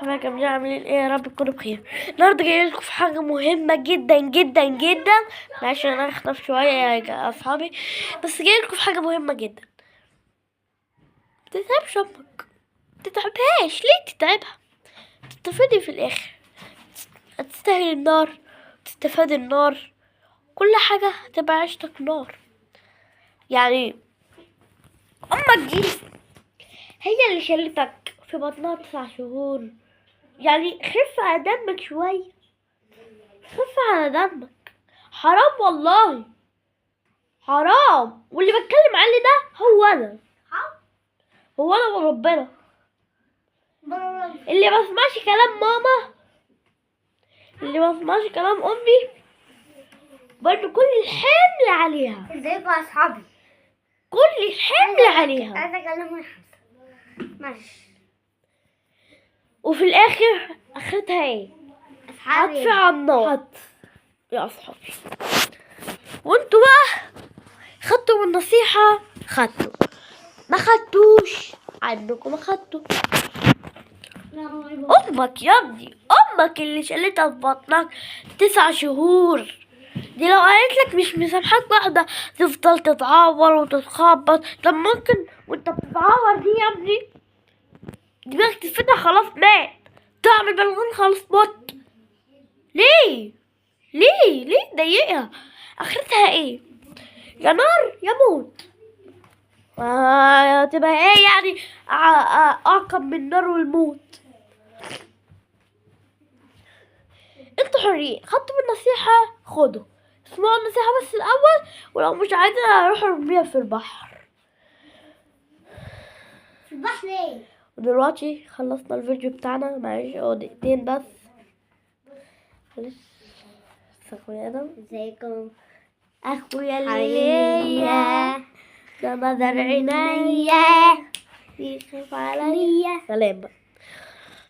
ازيكم يا جماعة عاملين ايه؟ يا رب تكونوا بخير. النهارده جاي لكم في حاجة مهمة جدا جدا جدا. عشان انا اختف شوية يا اصحابي، بس جاي لكم في حاجة مهمة جدا. متتعبش امك، متتعبهاش ليه تتعبها؟ تستفادي في الاخر، هتستاهل النار، تستفادي النار، كل حاجة هتبقى عيشتك نار. يعني امك دي هي اللي شالتك في بطنها 9 شهور. يعني خف على دمك شوية، خف على دمك، حرام والله حرام. واللي بتكلم عليه ده هو انا وربنا. اللي ما سمعش كلام ماما، اللي ما سمعش كلام امي، برضه كل الحمل عليها. ازيكم يا اصحابي؟ كل الحمل عليها. عايزه اكلمكم يا حمزه. ماشي. وفي الاخر اخرتها ايه؟ اصحابي هطفي على النار. يا اصحابي، وانتوا بقى خدتوا النصيحة، خدتوا ما خدتوش عنكم، ما خدتوا. امك يا ابني، امك اللي شالتها في بطنك 9 شهور، دي لو قالت لك مش مسامحاك واحدة تفضل تتعور وتتخبط. طب ممكن وانت بتتعور دي يا ابني دماغك تتفتح خلاص مات، تعمل بلغم خلاص موت. ليه ليه تضايقها؟ اخرتها ايه؟ يا نار يا موت. تبقى ايه يعني؟ اعقب من النار والموت. انتوا حرين، خدتوا بالنصيحة خدوا، اسمعوا النصيحة بس الاول، ولو مش عايزين هروح ارميها في البحر. في البحر ليه؟ ودلوقتي خلصنا الفيديو بتاعنا، معلش هو دقيقتين بس. معلش اخويا ادم، ازيكم اخويا اللي حبيبي؟ ليا ده نظر عينيا بيخاف عليا. سلام بقى.